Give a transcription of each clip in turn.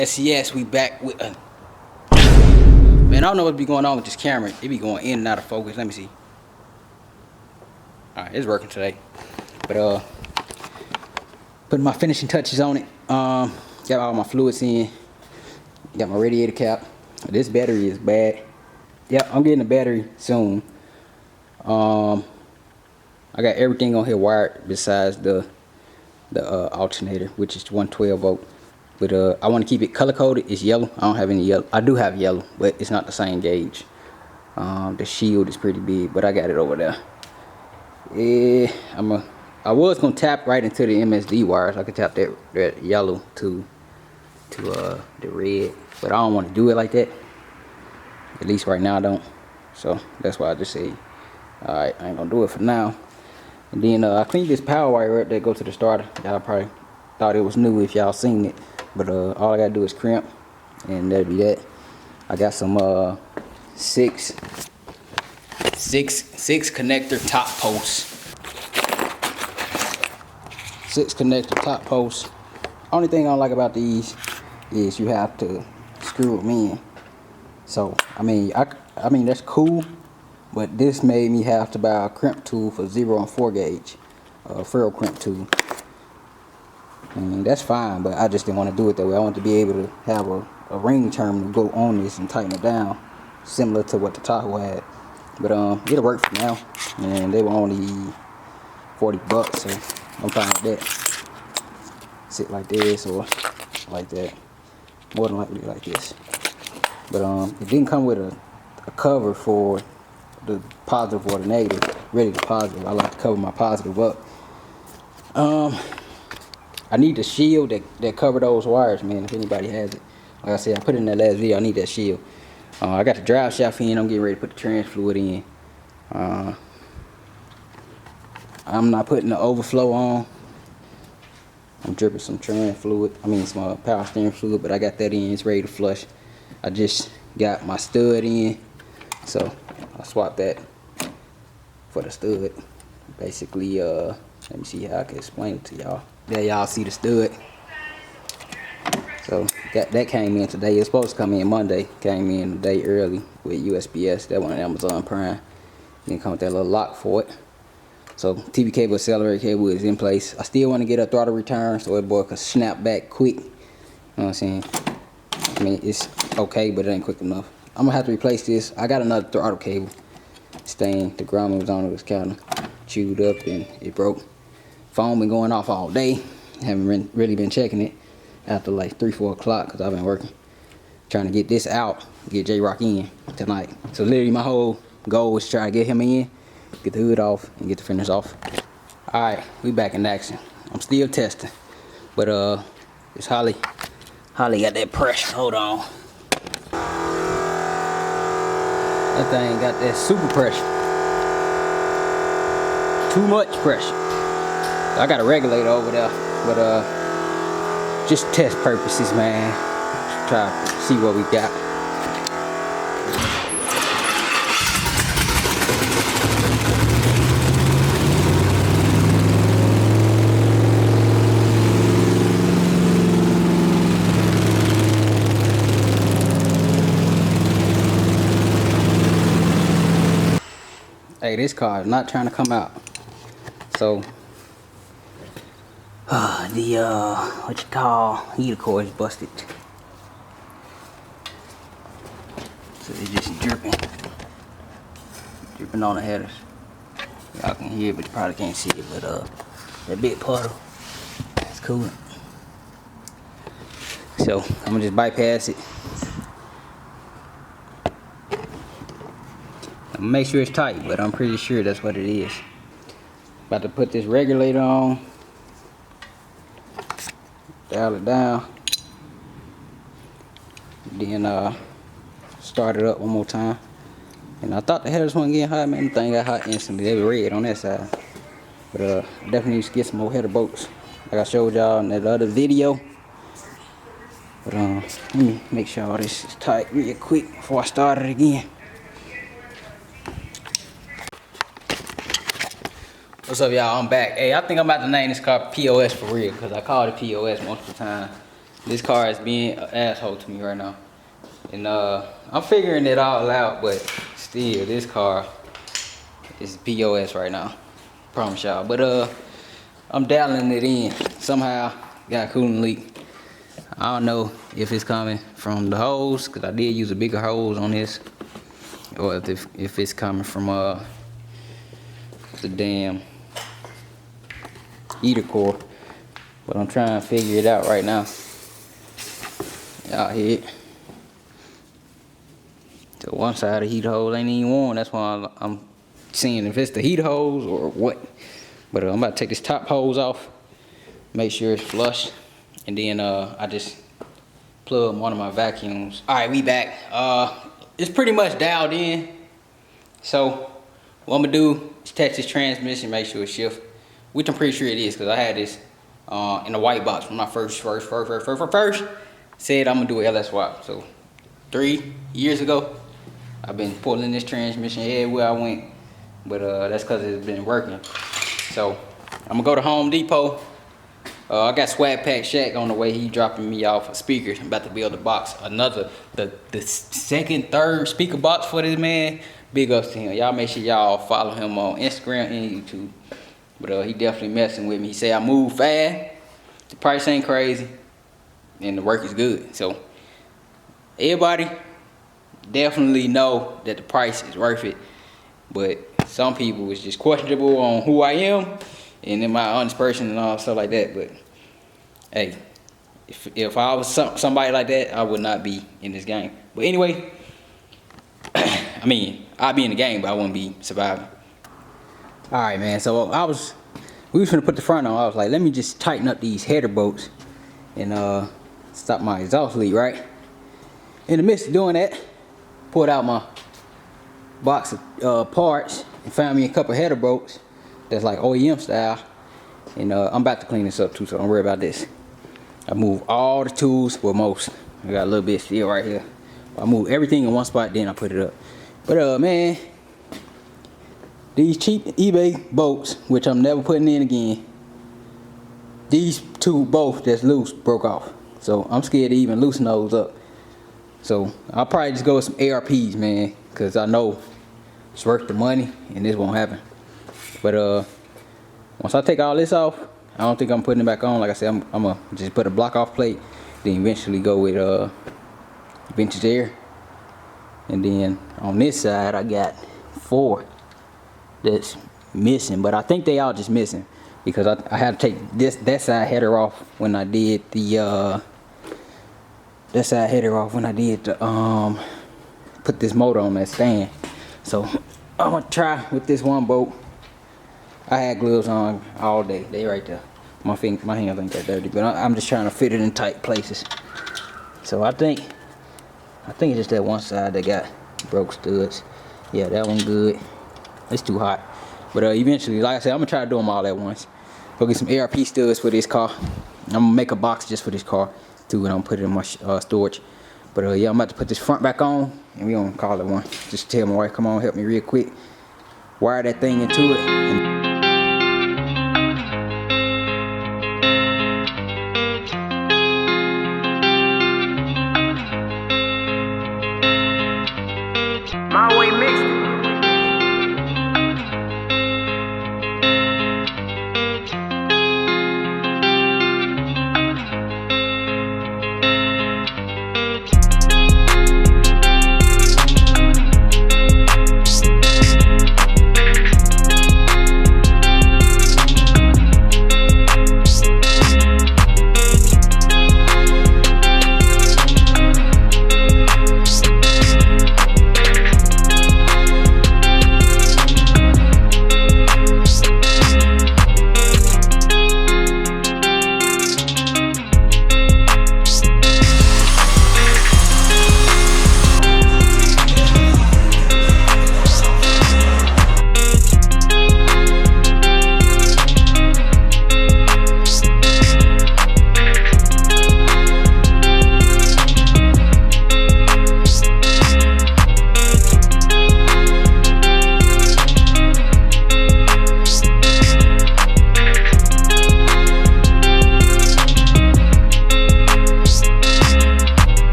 Yes, we back with a... Man, I don't know what be going on with this camera. It be going in and out of focus. Let me see. Alright, it's working today. But putting my finishing touches on it. Got all my fluids in. Got my radiator cap. This battery is bad. Yep, I'm getting a battery soon. I got everything on here wired besides the alternator, which is 112 volt. But I want to keep it color coded. It's yellow. I don't have any yellow. I do have yellow, but it's not the same gauge. The shield is pretty big, but I got it over there. Yeah, I was gonna tap right into the MSD wires. I could tap that yellow to the red, but I don't want to do it like that. At least right now I don't. So that's why I just say, all right, I ain't gonna do it for now. And then I cleaned this power wire up that go to the starter. Y'all probably thought it was new if y'all seen it. But all I gotta do is crimp, and that'll be that. I got some six connector top posts. 6 connector top posts. Only thing I don't like about these is you have to screw them in. So I mean that's cool, but this made me have to buy a crimp tool for 0 and 4 gauge, ferrule crimp tool. And that's fine, but I just didn't want to do it that way. I want to be able to have a ring terminal go on this and tighten it down, similar to what the Tahoe had. But it'll work for now, and they were only 40 bucks, so I'm fine with that. Sit like this or like that, more than likely like this. But it didn't come with a cover for the positive or the negative. Really the positive. I like to cover my positive up. I need the shield that cover those wires, man, if anybody has it. Like I said, I put it in that last video, I need that shield. I got the drive shaft in, I'm getting ready to put the trans fluid in. I'm not putting the overflow on. I'm dripping some trans fluid, some power steering fluid, but I got that in, it's ready to flush. I just got my stud in, so I swapped that for the stud. Basically, let me see how I can explain it to y'all. There y'all see the stud. So that came in today. It's supposed to come in Monday. Came in a day early with USPS. That one on Amazon Prime. Didn't come with that little lock for it. So TV cable, accelerator cable is in place. I still want to get a throttle return so that boy can snap back quick. You know what I'm saying? I mean, it's okay, but it ain't quick enough. I'm gonna have to replace this. I got another throttle cable. Staying, the grommet was on it, was kind of chewed up and it broke. Phone been going off all day. Haven't really been checking it after like 3-4 o'clock because I've been working. Trying to get this out, get J-Rock in tonight. So literally my whole goal is to try to get him in, get the hood off, and get the fenders off. Alright, we back in action. I'm still testing. But it's Holly got that pressure. Hold on. That thing got that super pressure. Too much pressure. I got a regulator over there, but just test purposes, man. Just try to see what we got. Hey, this car is not trying to come out. So heater core is busted. So it's just dripping on the headers. Y'all can hear it, but you probably can't see it. But that big puddle, it's cool. So I'm gonna just bypass it. I'm gonna make sure it's tight, but I'm pretty sure that's what it is. About to put this regulator on. Dial it down, then start it up one more time. And I thought the headers weren't getting hot, man. The thing got hot instantly. They were red on that side. But definitely need to get some more header bolts, like I showed y'all in that other video. But let me make sure all this is tight real quick before I start it again. What's up, y'all? I'm back. Hey, I think I'm about to name this car POS for real, because I called it POS multiple times. This car is being an asshole to me right now. And I'm figuring it all out, but still, this car is POS right now. Promise y'all. But I'm dialing it in. Somehow got a coolant leak. I don't know if it's coming from the hose, cause I did use a bigger hose on this, or if it's coming from the damn heater core. But I'm trying to figure it out right now. Y'all hear it? So one side of the heater hose ain't even warm. That's why I'm seeing if it's the heater hose or what. But I'm about to take this top hose off, make sure it's flush, and then I just plug one of my vacuums. All right, we back. It's pretty much dialed in. So what I'm gonna do is test this transmission, make sure it's shift, which I'm pretty sure it is, because I had this in the white box when I first said I'm gonna do an LS swap. So 3 years ago, I've been pulling this transmission everywhere I went, but that's because it's been working. So I'm gonna go to Home Depot. I got Swag Pack Shaq on the way. He dropping me off a speaker. I'm about to build a box, the second, third speaker box for this man. Big ups to him. Y'all make sure y'all follow him on Instagram and YouTube. But he definitely messing with me. He say I move fast, the price ain't crazy, and the work is good. So everybody definitely know that the price is worth it. But some people is just questionable on who I am and then my honest person and all stuff like that. But hey, if I was somebody like that, I would not be in this game. But anyway, I mean, I'd be in the game, but I wouldn't be surviving. All right, man. So we was gonna put the front on. I was like, let me just tighten up these header bolts and stop my exhaust leak, right? In the midst of doing that, pulled out my box of parts and found me a couple header bolts that's like OEM style. And I'm about to clean this up too, so don't worry about this. I moved all the tools, well most. I got a little bit still right here. I moved everything in one spot, then I put it up. But man, these cheap eBay bolts, which I'm never putting in again, these two both that's loose broke off. So I'm scared to even loosen those up. So I'll probably just go with some ARPs, man, because I know it's worth the money and this won't happen. But once I take all this off, I don't think I'm putting it back on. Like I said, I'm gonna just put a block off plate, then eventually go with vintage air. And then on this side I got 4 that's missing, but I think they all just missing because I had to take that side header off when I did the put this motor on that stand. So I'm gonna try with this one bolt. I had gloves on all day. They right there. My hands ain't that dirty, but I'm just trying to fit it in tight places. So I think it's just that one side that got broke studs. Yeah, that one good. It's too hot. But eventually, like I said, I'm gonna try to do them all at once. Go get some ARP studs for this car. I'm gonna make a box just for this car too, and I'm gonna put it in my storage. But yeah, I'm about to put this front back on, and we gonna call it one. Just tell my wife, come on, help me real quick. Wire that thing into it. My way mixed.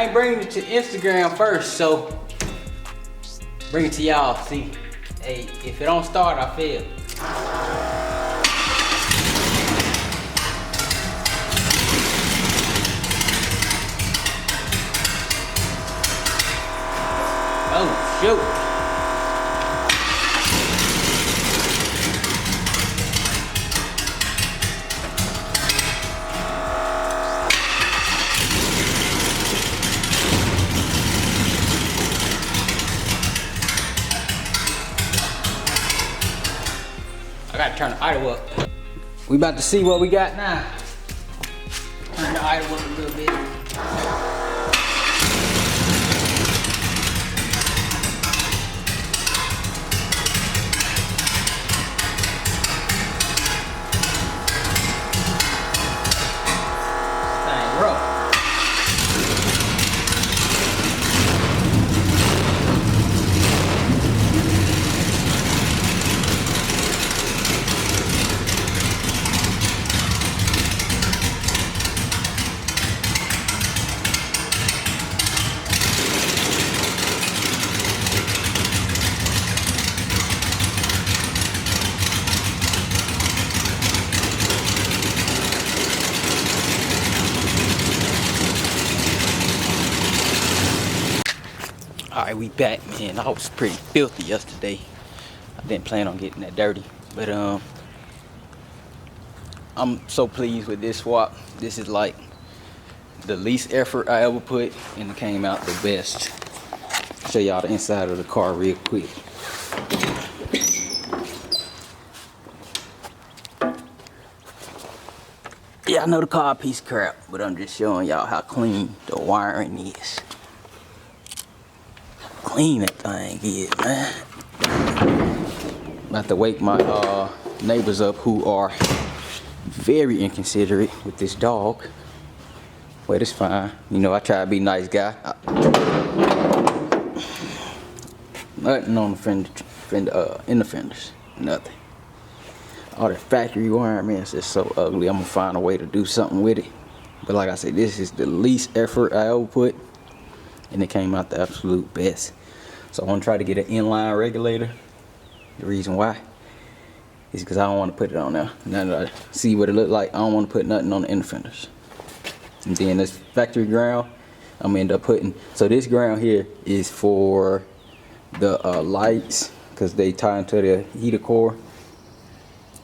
I ain't bringing it to Instagram first, so bring it to y'all. See, hey, if it don't start, I fail. Oh, shoot. I gotta turn the idle up. We about to see what we got now. Turn the idle up a little bit. Dang, rough. Alright, we back, man. I was pretty filthy yesterday. I didn't plan on getting that dirty, but I'm so pleased with this swap. This is like the least effort I ever put, and it came out the best. Show y'all the inside of the car real quick. Yeah, I know the car a piece of crap, but I'm just showing y'all how clean the wiring is. Clean that thing is, man. About to wake my neighbors up who are very inconsiderate with this dog. But it's fine. You know, I try to be a nice guy. Nothing on the in the fenders. Nothing. All the factory wiring, man, it's just so ugly. I'm gonna find a way to do something with it. But like I said, this is the least effort I ever put, and it came out the absolute best. So I want to try to get an inline regulator. The reason why is because I don't want to put it on there. Now that I see what it look like, I don't want to put nothing on the end fenders. And then this factory ground, I'm gonna end up putting. So this ground here is for the lights, because they tie into the heater core,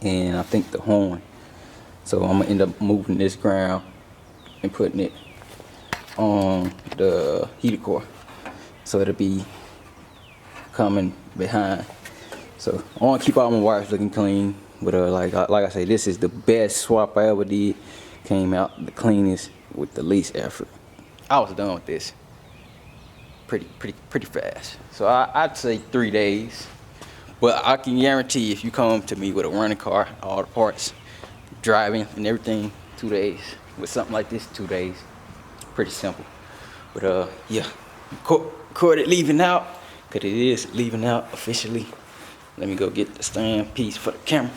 and I think the horn. So I'm gonna end up moving this ground and putting it on the heater core, so it'll be coming behind. So I want to keep all my wires looking clean, but like I say, this is the best swap I ever did. Came out the cleanest with the least effort. I was done with this pretty fast. So I'd say 3 days, but I can guarantee if you come to me with a running car, all the parts, driving and everything, 2 days. With something like this, 2 days. Pretty simple. But yeah, recorded leaving out, because it is leaving out officially. Let me go get the stand piece for the camera.